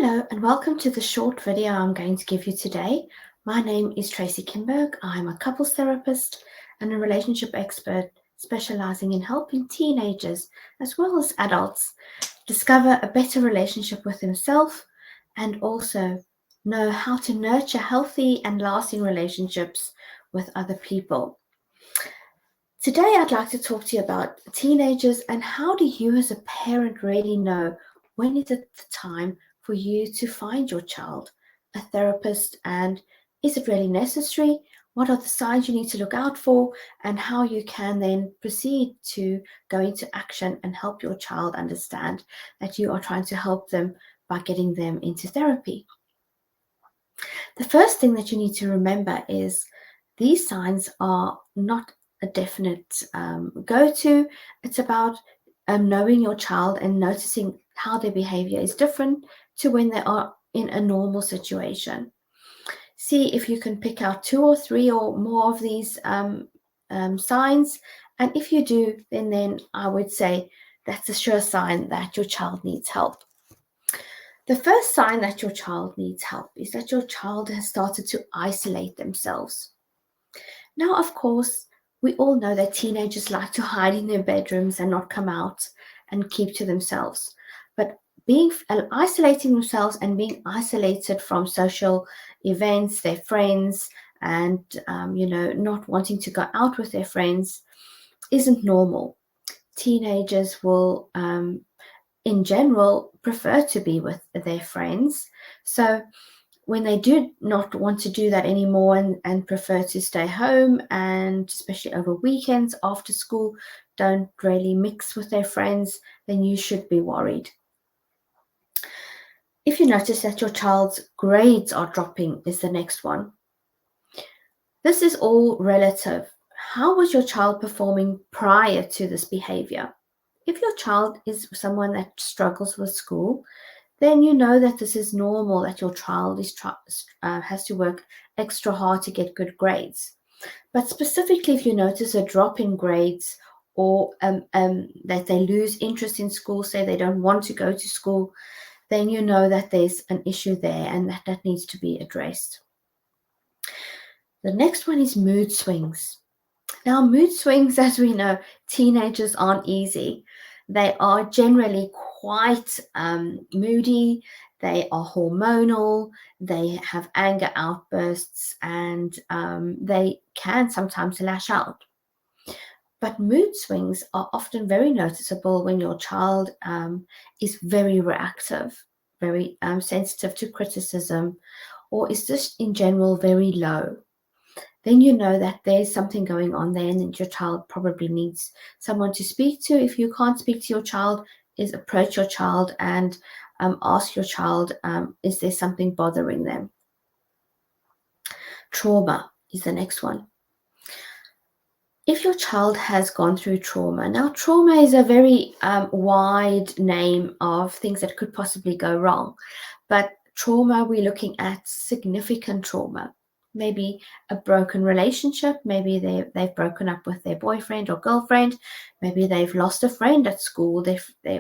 Hello and welcome to the short video I'm going to give you today. My name is Tracy Kimberg. I'm a couples therapist and a relationship expert specializing in helping teenagers as well as adults discover a better relationship with themselves and also know how to nurture healthy and lasting relationships with other people. Today I'd like to talk to you about teenagers and how do you as a parent really know when is it the time for you to find your child a therapist, and is it really necessary? What are the signs you need to look out for, and how you can then proceed to go into action and help your child understand that you are trying to help them by getting them into therapy. The first thing that you need to remember is these signs are not a definite go-to. It's about knowing your child and noticing how their behavior is different to when they are in a normal situation. See if you can pick out 2 or 3 or more of these signs. And if you do, then I would say that's a sure sign that your child needs help. The first sign that your child needs help is that your child has started to isolate themselves. Now, of course, we all know that teenagers like to hide in their bedrooms and not come out and keep to themselves. But isolating themselves and being isolated from social events, their friends, and not wanting to go out with their friends isn't normal. Teenagers will in general prefer to be with their friends. So when they do not want to do that anymore and prefer to stay home, and especially over weekends after school, don't really mix with their friends, then you should be worried. If you notice that your child's grades are dropping is the next one. This is all relative. How was your child performing prior to this behavior? If your child is someone that struggles with school, then you know that this is normal, that your child has to work extra hard to get good grades. But specifically, if you notice a drop in grades or that they lose interest in school, say they don't want to go to school, then you know that there's an issue there and that needs to be addressed. The next one is mood swings. Now, mood swings, as we know, teenagers aren't easy. They are generally quite moody, they are hormonal, they have anger outbursts, and they can sometimes lash out. But mood swings are often very noticeable when your child is very reactive, very sensitive to criticism, or is just in general very low. Then you know that there's something going on there and that your child probably needs someone to speak to. If you can't speak to your child, is approach your child and ask your child, is there something bothering them? Trauma is the next one. If your child has gone through trauma, now trauma is a very wide name of things that could possibly go wrong. But trauma, we're looking at significant trauma. Maybe a broken relationship, maybe they've broken up with their boyfriend or girlfriend, maybe they've lost a friend at school,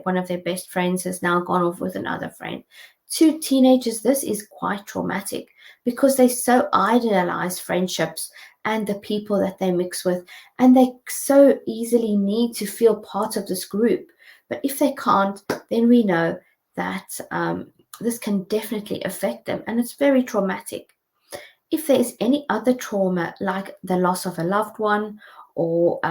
one of their best friends has now gone off with another friend. To teenagers, this is quite traumatic because they so idealize friendships and the people that they mix with, and they so easily need to feel part of this group. But if they can't, then we know that this can definitely affect them, and it's very traumatic. If there is any other trauma, like the loss of a loved one, or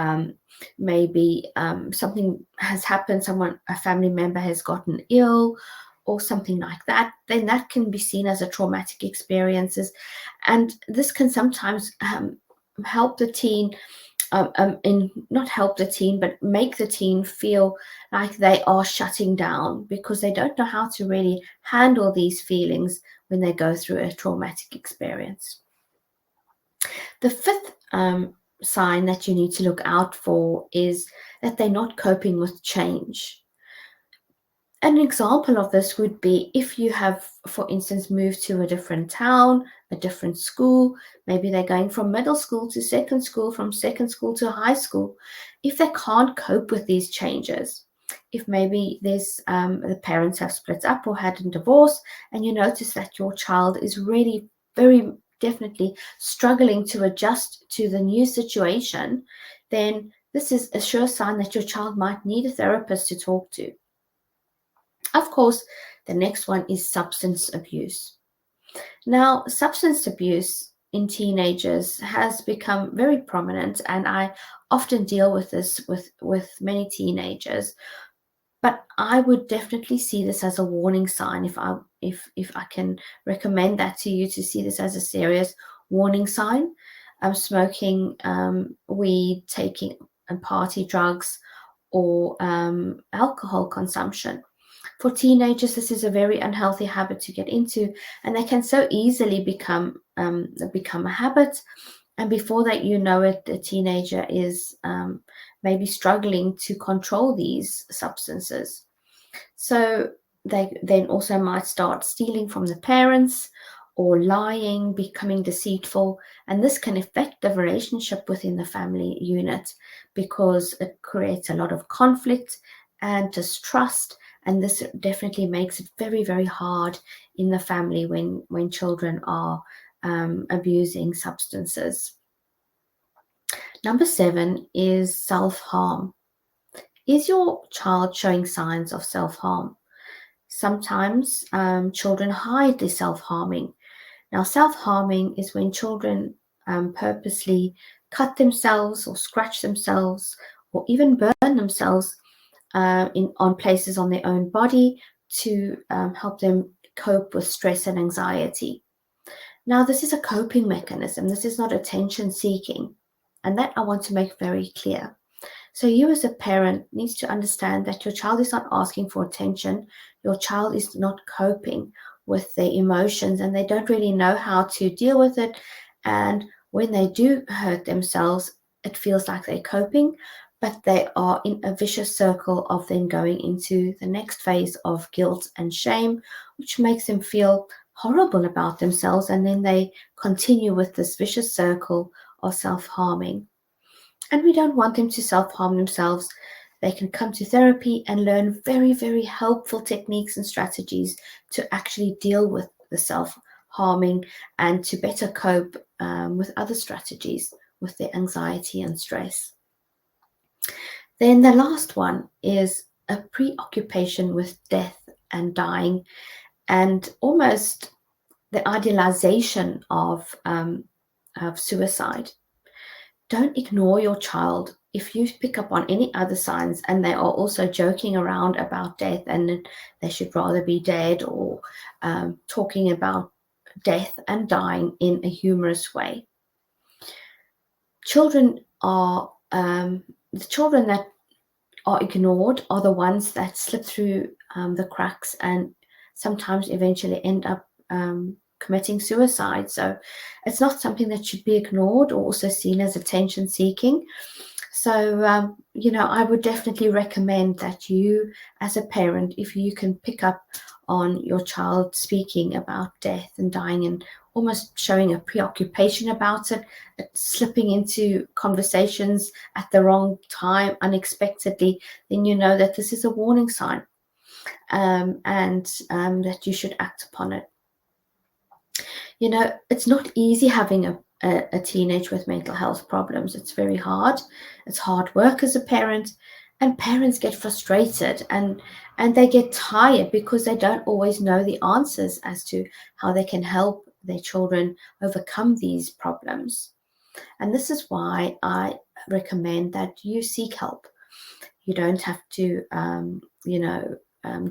maybe something has happened, a family member has gotten ill, or something like that, then that can be seen as a traumatic experiences. And this can sometimes help the teen, not help the teen, but make the teen feel like they are shutting down because they don't know how to really handle these feelings when they go through a traumatic experience. The fifth sign that you need to look out for is that they're not coping with change. An example of this would be if you have, for instance, moved to a different town, a different school, maybe they're going from middle school to second school, from second school to high school. If they can't cope with these changes, If maybe there's the parents have split up or had a divorce, and you notice that your child is really very definitely struggling to adjust to the new situation, then this is a sure sign that your child might need a therapist to talk to. Of course, the next one is substance abuse. Now, substance abuse in teenagers has become very prominent, and I often deal with this with many teenagers. But I would definitely see this as a warning sign. If I can recommend that to you, to see this as a serious warning sign. Smoking, weed, taking and party drugs, or alcohol consumption. For teenagers, this is a very unhealthy habit to get into, and they can so easily become a habit. And before that, you know it, the teenager is maybe struggling to control these substances. So they then also might start stealing from the parents or lying, becoming deceitful, and this can affect the relationship within the family unit because it creates a lot of conflict and distrust, and this definitely makes it very, very hard in the family when children are abusing substances. Number 7 is self-harm. Is your child showing signs of self-harm? Sometimes children hide their self-harming. Now, self-harming is when children purposely cut themselves or scratch themselves or even burn themselves on places on their own body to help them cope with stress and anxiety. Now, this is a coping mechanism. This is not attention seeking. And that I want to make very clear. So you as a parent needs to understand that your child is not asking for attention. Your child is not coping with their emotions, and they don't really know how to deal with it. And when they do hurt themselves, it feels like they're coping, but they are in a vicious circle of then going into the next phase of guilt and shame, which makes them feel horrible about themselves. And then they continue with this vicious circle of self-harming. And we don't want them to self-harm themselves. They can come to therapy and learn very, very helpful techniques and strategies to actually deal with the self-harming and to better cope with other strategies with their anxiety and stress. Then the last one is a preoccupation with death and dying, and almost the idealization of suicide. Don't ignore your child. If you pick up on any other signs and they are also joking around about death and they should rather be dead, or talking about death and dying in a humorous way. Children are, the children that are ignored are the ones that slip through the cracks and sometimes eventually end up committing suicide. So it's not something that should be ignored or also seen as attention seeking. So, I would definitely recommend that you as a parent, if you can pick up on your child speaking about death and dying and almost showing a preoccupation about it, slipping into conversations at the wrong time unexpectedly, then you know that this is a warning sign, and that you should act upon it. It's not easy having a teenage with mental health problems. It's very hard. It's hard work as a parent, and parents get frustrated and they get tired because they don't always know the answers as to how they can help their children overcome these problems. And this is why I recommend that you seek help. You don't have to,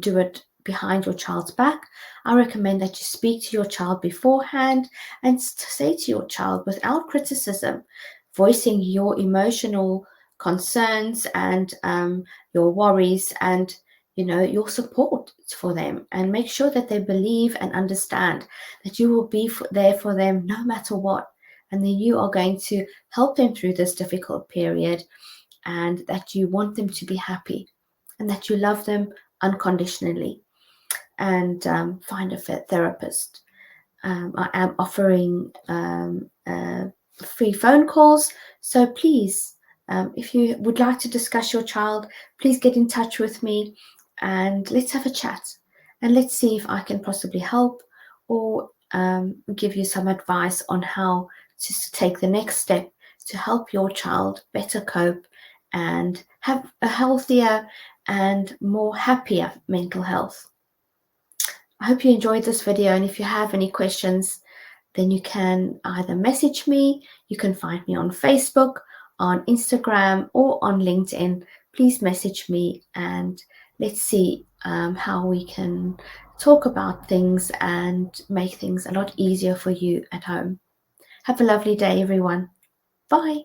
do it behind your child's back. I recommend that you speak to your child beforehand and say to your child without criticism, voicing your emotional concerns and your worries and your support for them, and make sure that they believe and understand that you will be there for them no matter what, and then you are going to help them through this difficult period, and that you want them to be happy and that you love them unconditionally. And find a fit therapist. I am offering free phone calls, so please If you would like to discuss your child, please get in touch with me and let's have a chat. And let's see if I can possibly help or give you some advice on how to take the next step to help your child better cope and have a healthier and more happier mental health. I hope you enjoyed this video, and if you have any questions, then you can either message me, you can find me on Facebook, on Instagram, or on LinkedIn. Please message me and let's see how we can talk about things and make things a lot easier for you at home. Have a lovely day, everyone. Bye.